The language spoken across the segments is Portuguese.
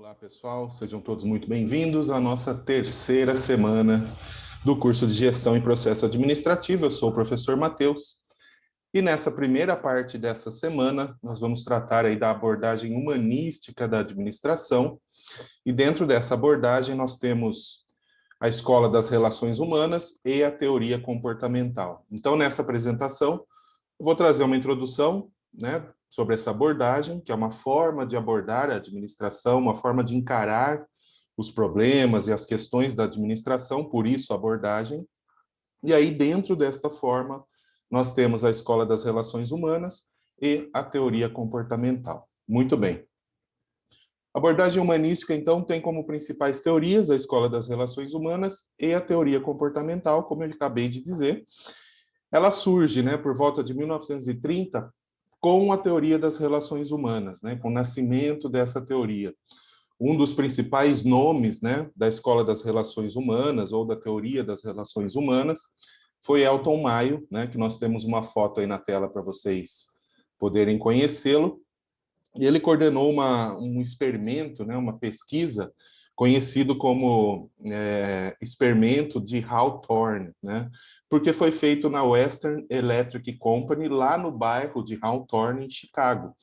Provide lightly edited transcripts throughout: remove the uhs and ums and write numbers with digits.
Olá, pessoal, sejam todos muito bem-vindos à nossa terceira semana do curso de Gestão e Processo Administrativo. Eu sou o professor Matheus e nessa primeira parte dessa semana nós vamos tratar aí da abordagem humanística da administração e dentro dessa abordagem nós temos a Escola das Relações Humanas e a Teoria Comportamental. Então, nessa apresentação, eu vou trazer uma introdução, né, sobre essa abordagem, que é uma forma de abordar a administração, uma forma de encarar os problemas e as questões da administração, por isso a abordagem. E aí, dentro desta forma, nós temos a Escola das Relações Humanas e a Teoria Comportamental. Muito bem. A abordagem humanística, então, tem como principais teorias a Escola das Relações Humanas e a Teoria Comportamental, como eu acabei de dizer. Ela surge, né, por volta de 1930, com a teoria das relações humanas, né, com o nascimento dessa teoria. Um dos principais nomes, né, da Escola das Relações Humanas, ou da Teoria das Relações Humanas, foi Elton Maio, né, que nós temos uma foto aí na tela para vocês poderem conhecê-lo. E ele coordenou um experimento, né, uma pesquisa, conhecido como experimento de Hawthorne, né, porque foi feito na Western Electric Company, lá no bairro de Hawthorne, em Chicago.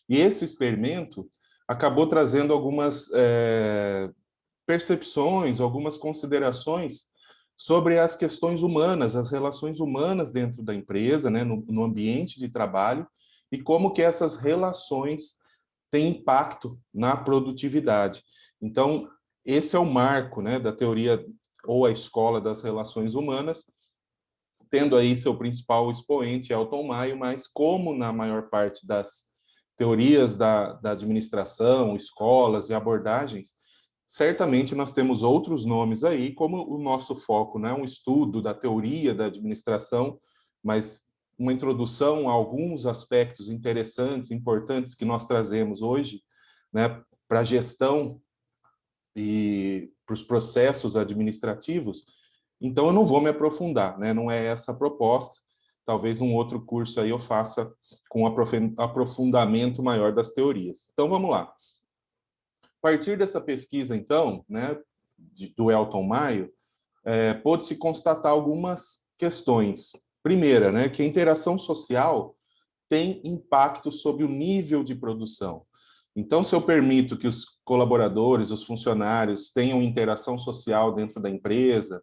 E esse experimento acabou trazendo algumas percepções, algumas considerações sobre as questões humanas, as relações humanas dentro da empresa, né, no ambiente de trabalho, e como que essas relações têm impacto na produtividade. Então, esse é o marco, né, da teoria ou a escola das relações humanas, tendo aí seu principal expoente, Elton Maio, mas como na maior parte das teorias da administração, escolas e abordagens, certamente nós temos outros nomes aí, como o nosso foco, né, um estudo da teoria da administração, mas uma introdução a alguns aspectos interessantes, importantes que nós trazemos hoje, né, para a gestão e para os processos administrativos. Então, eu não vou me aprofundar, né? Não é essa a proposta. Talvez um outro curso aí eu faça com aprofundamento maior das teorias. Então, vamos lá. A partir dessa pesquisa, então, né, do Elton Maio, pôde-se constatar algumas questões. Primeira, né, que a interação social tem impacto sobre o nível de produção. Então, se eu permito que os colaboradores, os funcionários tenham interação social dentro da empresa,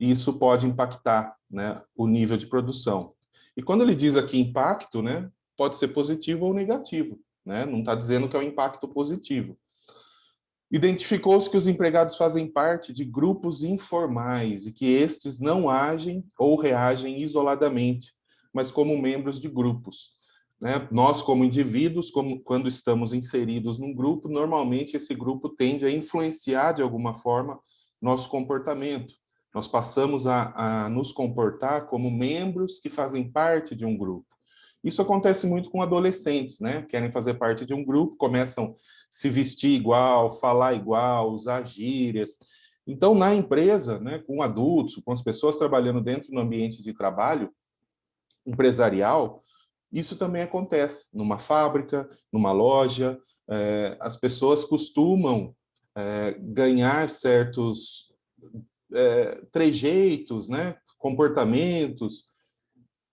isso pode impactar, né, o nível de produção. E quando ele diz aqui impacto, né, pode ser positivo ou negativo, né? Não está dizendo que é um impacto positivo. Identificou-se que os empregados fazem parte de grupos informais e que estes não agem ou reagem isoladamente, mas como membros de grupos, né? Nós, como indivíduos, quando estamos inseridos num grupo, normalmente esse grupo tende a influenciar de alguma forma nosso comportamento. Nós passamos a nos comportar como membros que fazem parte de um grupo. Isso acontece muito com adolescentes, né? Querem fazer parte de um grupo, começam a se vestir igual, falar igual, usar gírias. Então, na empresa, né, com adultos, com as pessoas trabalhando dentro do ambiente de trabalho empresarial, isso também acontece. Numa fábrica, numa loja, as pessoas costumam ganhar certos trejeitos, né, comportamentos,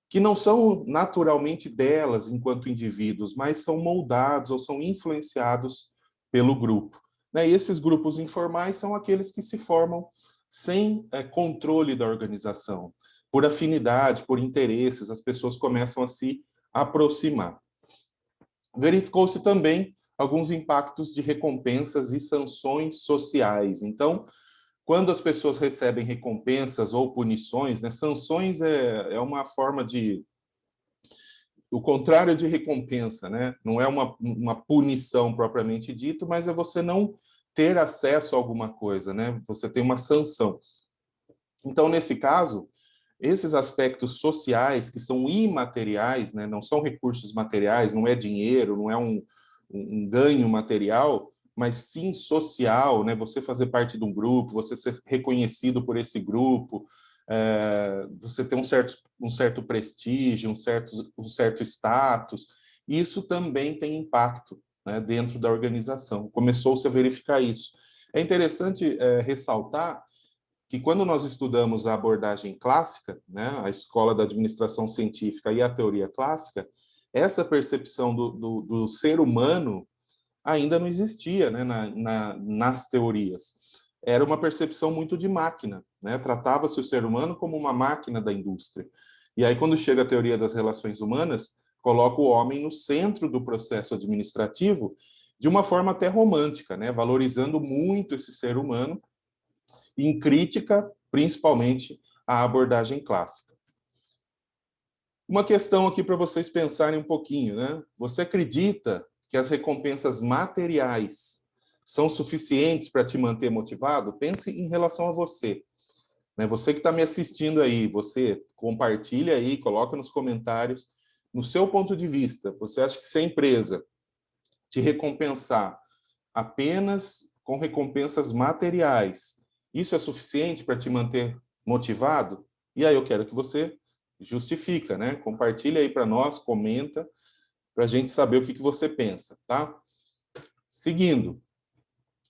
que não são naturalmente delas enquanto indivíduos, mas são moldados ou são influenciados pelo grupo. Né? E esses grupos informais são aqueles que se formam sem controle da organização. Por afinidade, por interesses, as pessoas começam a se aproximar. Verificou-se também alguns impactos de recompensas e sanções sociais. Então, quando as pessoas recebem recompensas ou punições, né, sanções é uma forma de... O contrário de recompensa, né? Não é uma punição propriamente dito, mas é você não ter acesso a alguma coisa, né? Você tem uma sanção. Então, nesse caso, esses aspectos sociais, que são imateriais, né? Não são recursos materiais, não é dinheiro, não é um ganho material, mas sim social, né? Você fazer parte de um grupo, você ser reconhecido por esse grupo, você ter um certo prestígio, um certo status, isso também tem impacto né, dentro da organização. Começou-se a verificar isso. É interessante ressaltar que quando nós estudamos a abordagem clássica, né, a escola da administração científica e a teoria clássica, essa percepção do ser humano ainda não existia, né, nas teorias. Era uma percepção muito de máquina, né? Tratava-se o ser humano como uma máquina da indústria. E aí, quando chega a teoria das relações humanas, coloca o homem no centro do processo administrativo de uma forma até romântica, né? Valorizando muito esse ser humano, em crítica, principalmente, à abordagem clássica. Uma questão aqui para vocês pensarem um pouquinho, né? Você acredita que as recompensas materiais são suficientes para te manter motivado? Pense em relação a você. Né? Você que está me assistindo aí, você compartilha aí, coloca nos comentários, no seu ponto de vista, você acha que se a empresa te recompensar apenas com recompensas materiais, isso é suficiente para te manter motivado? E aí eu quero que você justifica, né? Compartilha aí para nós, comenta, para a gente saber o que você pensa, tá? Seguindo,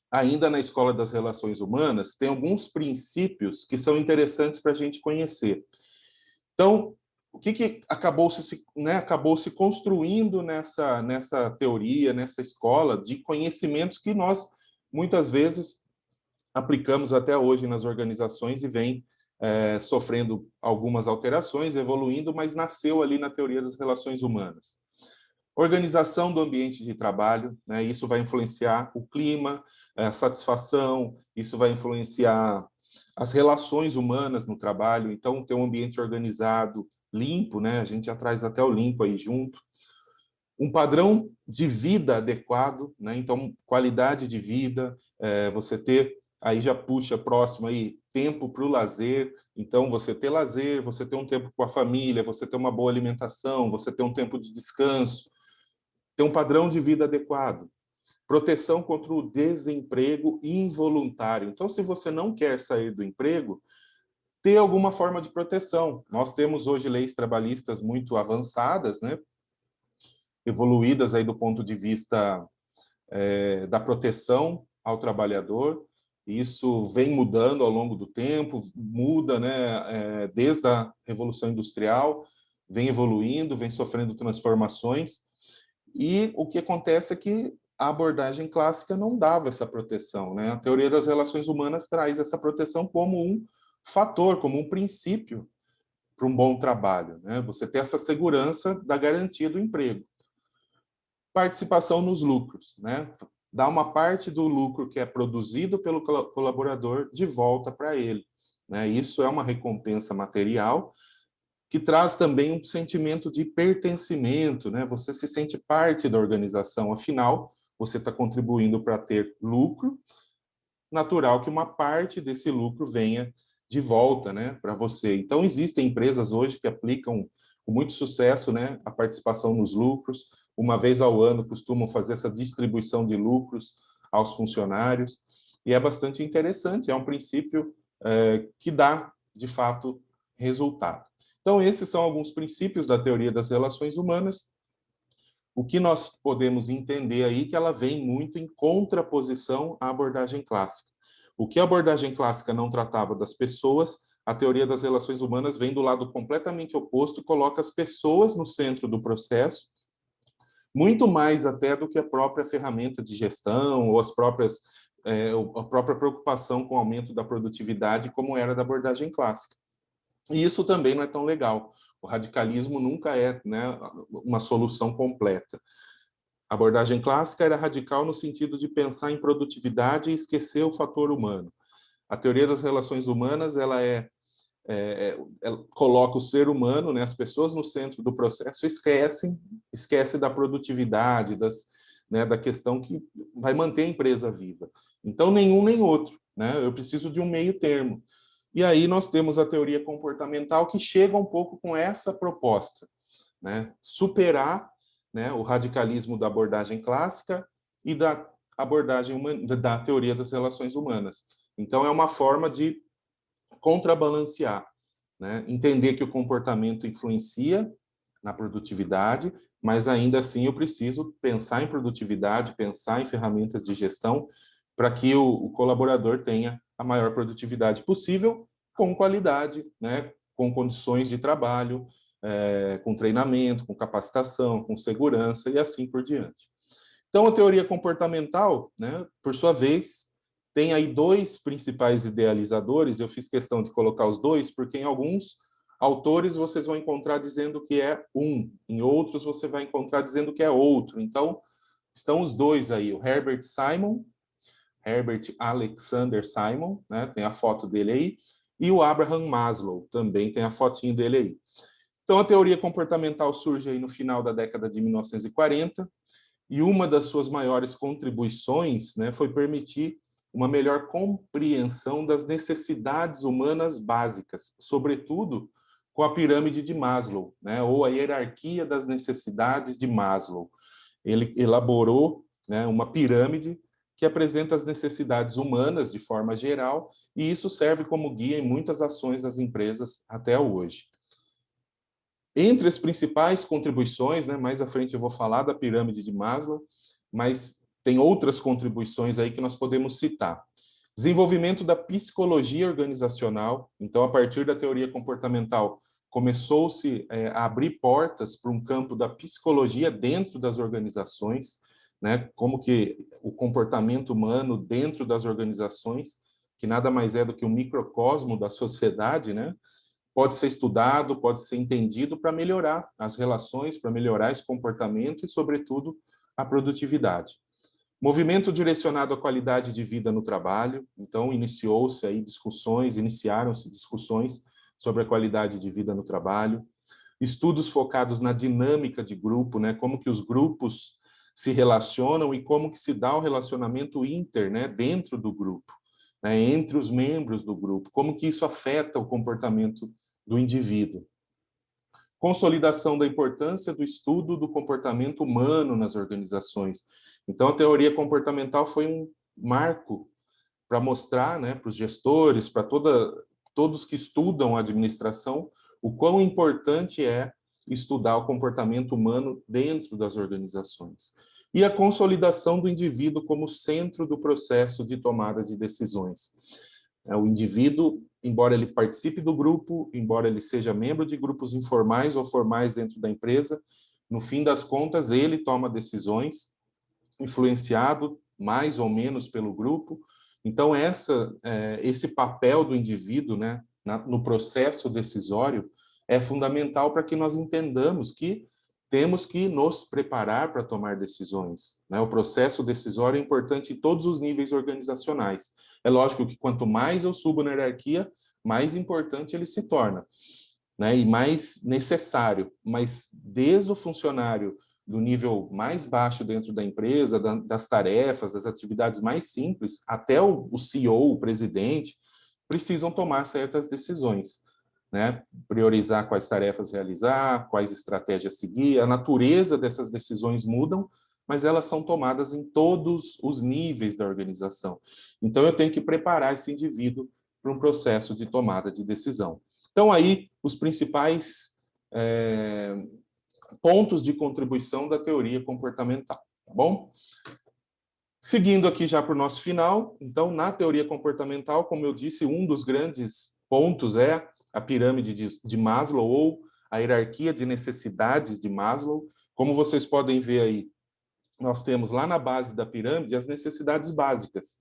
ainda na Escola das Relações Humanas, tem alguns princípios que são interessantes para a gente conhecer. Então, o que acabou se construindo nessa teoria, nessa escola de conhecimentos que nós, muitas vezes, aplicamos até hoje nas organizações e vem sofrendo algumas alterações, evoluindo, mas nasceu ali na teoria das relações humanas. Organização do ambiente de trabalho, né? Isso vai influenciar o clima, a satisfação, isso vai influenciar as relações humanas no trabalho. Então, ter um ambiente organizado, limpo, né? A gente já traz até o limpo aí junto. Um padrão de vida adequado, né? Então, qualidade de vida, você ter, aí já puxa próximo aí, tempo para o lazer. Então, você ter lazer, você ter um tempo com a família, você ter uma boa alimentação, você ter um tempo de descanso, ter um padrão de vida adequado. Proteção contra o desemprego involuntário. Então, se você não quer sair do emprego, ter alguma forma de proteção. Nós temos hoje leis trabalhistas muito avançadas, né? Evoluídas aí do ponto de vista da proteção ao trabalhador. Isso vem mudando ao longo do tempo, muda, né? Desde a Revolução Industrial, vem evoluindo, vem sofrendo transformações. E o que acontece é que a abordagem clássica não dava essa proteção, né? A teoria das relações humanas traz essa proteção como um fator, como um princípio para um bom trabalho, né? Você ter essa segurança da garantia do emprego. Participação nos lucros, né? Dar uma parte do lucro que é produzido pelo colaborador de volta para ele, né? Isso é uma recompensa material que traz também um sentimento de pertencimento, né? Você se sente parte da organização, afinal, você está contribuindo para ter lucro, natural que uma parte desse lucro venha de volta, né, para você. Então, existem empresas hoje que aplicam com muito sucesso, né, a participação nos lucros. Uma vez ao ano costumam fazer essa distribuição de lucros aos funcionários, e é bastante interessante, é um princípio que dá, de fato, resultado. Então, esses são alguns princípios da teoria das relações humanas. O que nós podemos entender aí que ela vem muito em contraposição à abordagem clássica. O que a abordagem clássica não tratava das pessoas, a teoria das relações humanas vem do lado completamente oposto e coloca as pessoas no centro do processo, muito mais até do que a própria ferramenta de gestão ou a própria preocupação com o aumento da produtividade, como era da abordagem clássica. E isso também não é tão legal. O radicalismo nunca é, né, uma solução completa. A abordagem clássica era radical no sentido de pensar em produtividade e esquecer o fator humano. A teoria das relações humanas ela coloca o ser humano, né, as pessoas no centro do processo, esquece da produtividade, da questão que vai manter a empresa viva. Então, nenhum nem outro, né? Eu preciso de um meio termo. E aí nós temos a teoria comportamental que chega um pouco com essa proposta, né? Superar, né, o radicalismo da abordagem clássica e da abordagem da teoria das relações humanas. Então, é uma forma de contrabalancear, né? Entender que o comportamento influencia na produtividade, mas ainda assim eu preciso pensar em produtividade, pensar em ferramentas de gestão para que o colaborador tenha a maior produtividade possível, com qualidade, né, com condições de trabalho, com treinamento, com capacitação, com segurança e assim por diante. Então, a teoria comportamental, né, por sua vez, tem aí dois principais idealizadores. Eu fiz questão de colocar os dois, porque em alguns autores vocês vão encontrar dizendo que é um, em outros você vai encontrar dizendo que é outro. Então, estão os dois aí, o Herbert Simon, Herbert Alexander Simon, né, tem a foto dele aí, e o Abraham Maslow, também tem a fotinho dele aí. Então, a teoria comportamental surge aí no final da década de 1940, e uma das suas maiores contribuições, né, foi permitir uma melhor compreensão das necessidades humanas básicas, sobretudo com a pirâmide de Maslow, né, ou a hierarquia das necessidades de Maslow. Ele elaborou, né, uma pirâmide que apresenta as necessidades humanas de forma geral, e isso serve como guia em muitas ações das empresas até hoje. Entre as principais contribuições, né, mais à frente eu vou falar da pirâmide de Maslow, mas tem outras contribuições aí que nós podemos citar. Desenvolvimento da psicologia organizacional. Então, a partir da teoria comportamental, começou-se a abrir portas para um campo da psicologia dentro das organizações, né, como que o comportamento humano dentro das organizações, que nada mais é do que um microcosmo da sociedade, né, pode ser estudado, pode ser entendido para melhorar as relações, para melhorar esse comportamento e, sobretudo, a produtividade. Movimento direcionado à qualidade de vida no trabalho. Então, iniciaram-se discussões sobre a qualidade de vida no trabalho. Estudos focados na dinâmica de grupo, né? Como que os grupos se relacionam e como que se dá o relacionamento inter, né? Dentro do grupo, né? Entre os membros do grupo. Como que isso afeta o comportamento do indivíduo. Consolidação da importância do estudo do comportamento humano nas organizações. Então, a teoria comportamental foi um marco para mostrar, né, para os gestores, para todos que estudam a administração, o quão importante é estudar o comportamento humano dentro das organizações. E a consolidação do indivíduo como centro do processo de tomada de decisões. O indivíduo, embora ele participe do grupo, embora ele seja membro de grupos informais ou formais dentro da empresa, no fim das contas, ele toma decisões, influenciado mais ou menos pelo grupo. Então, esse papel do indivíduo, né, no processo decisório é fundamental para que nós entendamos que temos que nos preparar para tomar decisões, né? O processo decisório é importante em todos os níveis organizacionais. É lógico que quanto mais eu subo na hierarquia, mais importante ele se torna, né? E mais necessário. Mas desde o funcionário do nível mais baixo dentro da empresa, das tarefas, das atividades mais simples, até o CEO, o presidente, precisam tomar certas decisões, né? Priorizar quais tarefas realizar, quais estratégias seguir. A natureza dessas decisões mudam, mas elas são tomadas em todos os níveis da organização. Então, eu tenho que preparar esse indivíduo para um processo de tomada de decisão. Então, aí, os principais pontos de contribuição da teoria comportamental, tá bom? Seguindo aqui já para o nosso final, então, na teoria comportamental, como eu disse, um dos grandes pontos é a pirâmide de Maslow, ou a hierarquia de necessidades de Maslow. Como vocês podem ver aí, nós temos lá na base da pirâmide as necessidades básicas,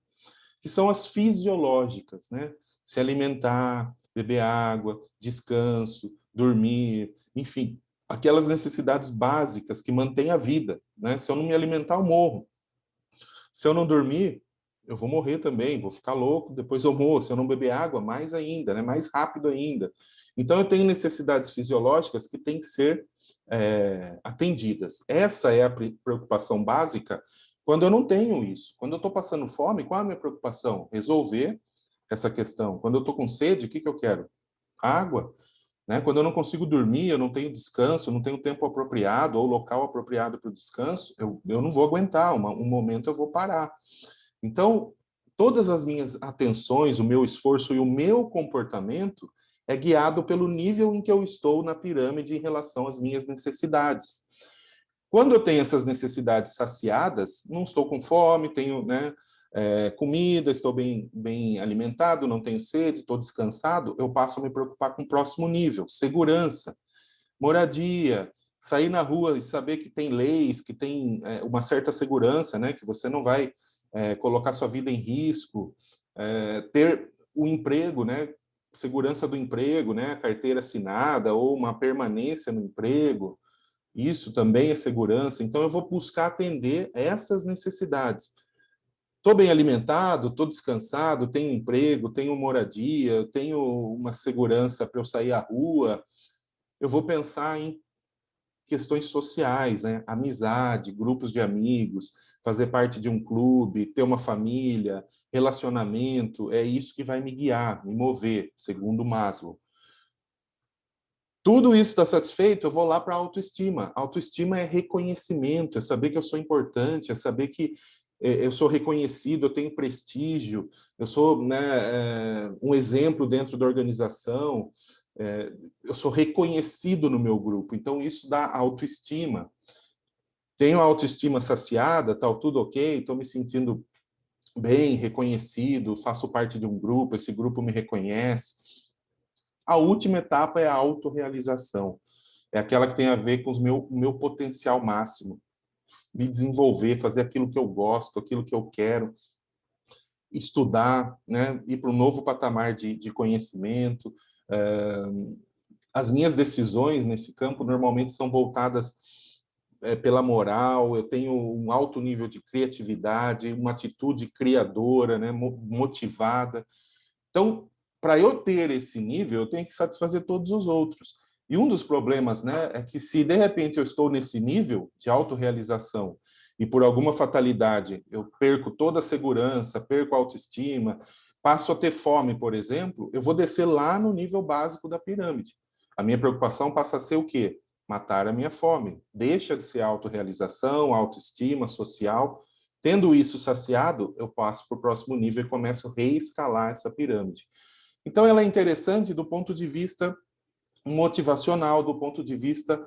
que são as fisiológicas, né? Se alimentar, beber água, descanso, dormir, enfim, aquelas necessidades básicas que mantêm a vida, né? Se eu não me alimentar, eu morro. Se eu não dormir, eu vou morrer também, vou ficar louco, depois eu morro. Se eu não beber água, mais ainda, né? Mais rápido ainda. Então, eu tenho necessidades fisiológicas que têm que ser atendidas. Essa é a preocupação básica quando eu não tenho isso. Quando eu estou passando fome, qual é a minha preocupação? Resolver essa questão. Quando eu estou com sede, o que eu quero? Água. Né? Quando eu não consigo dormir, eu não tenho descanso, eu não tenho tempo apropriado ou local apropriado para o descanso, eu não vou aguentar, um momento eu vou parar. Então, todas as minhas atenções, o meu esforço e o meu comportamento é guiado pelo nível em que eu estou na pirâmide em relação às minhas necessidades. Quando eu tenho essas necessidades saciadas, não estou com fome, tenho, né, comida, estou bem alimentado, não tenho sede, estou descansado, eu passo a me preocupar com o próximo nível, segurança, moradia, sair na rua e saber que tem leis, que tem uma certa segurança, né, que você não vai colocar sua vida em risco, ter o emprego, né, segurança do emprego, né, a carteira assinada ou uma permanência no emprego, isso também é segurança. Então, eu vou buscar atender essas necessidades. Estou bem alimentado, estou descansado, tenho emprego, tenho moradia, tenho uma segurança para eu sair à rua. Eu vou pensar em questões sociais, né? Amizade, grupos de amigos, fazer parte de um clube, ter uma família, relacionamento, é isso que vai me guiar, me mover, segundo Maslow. Tudo isso está satisfeito, eu vou lá para a autoestima. Autoestima é reconhecimento, é saber que eu sou importante, é saber que eu sou reconhecido, eu tenho prestígio, eu sou, né, um exemplo dentro da organização, eu sou reconhecido no meu grupo. Então, isso dá autoestima. Tenho a autoestima saciada, tal, tudo ok, estou me sentindo bem, reconhecido, faço parte de um grupo, esse grupo me reconhece. A última etapa é a autorrealização. É aquela que tem a ver com o meu potencial máximo. Me desenvolver, fazer aquilo que eu gosto, aquilo que eu quero, estudar, né? Ir para um novo patamar de conhecimento. As minhas decisões nesse campo normalmente são voltadas pela moral, eu tenho um alto nível de criatividade, uma atitude criadora, né? Motivada. Então, para eu ter esse nível, eu tenho que satisfazer todos os outros. E um dos problemas, né, é que se de repente eu estou nesse nível de autorrealização e por alguma fatalidade eu perco toda a segurança, perco a autoestima, passo a ter fome, por exemplo, eu vou descer lá no nível básico da pirâmide. A minha preocupação passa a ser o quê? Matar a minha fome. Deixa de ser autorrealização, autoestima, social. Tendo isso saciado, eu passo para o próximo nível e começo a reescalar essa pirâmide. Então, ela é interessante do ponto de vista motivacional, do ponto de vista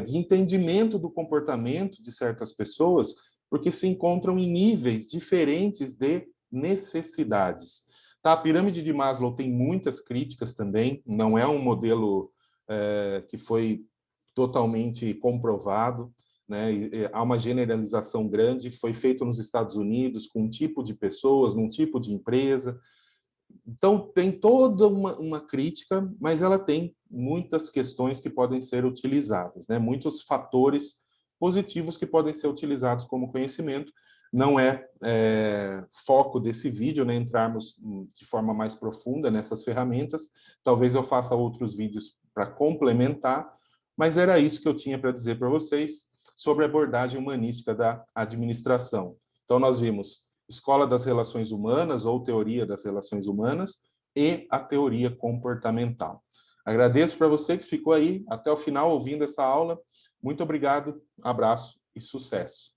de entendimento do comportamento de certas pessoas, porque se encontram em níveis diferentes de necessidades. Tá? A pirâmide de Maslow tem muitas críticas também, não é um modelo que foi totalmente comprovado, né? Há uma generalização grande, foi feito nos Estados Unidos com um tipo de pessoas, num tipo de empresa. Então, tem toda uma crítica, mas ela tem muitas questões que podem ser utilizadas, né? Muitos fatores positivos que podem ser utilizados como conhecimento. Não é foco desse vídeo, né? Entrarmos de forma mais profunda nessas ferramentas. Talvez eu faça outros vídeos para complementar, mas era isso que eu tinha para dizer para vocês sobre a abordagem humanística da administração. Então, nós vimos Escola das Relações Humanas, ou Teoria das Relações Humanas, e a Teoria Comportamental. Agradeço para você que ficou aí até o final ouvindo essa aula. Muito obrigado, abraço e sucesso.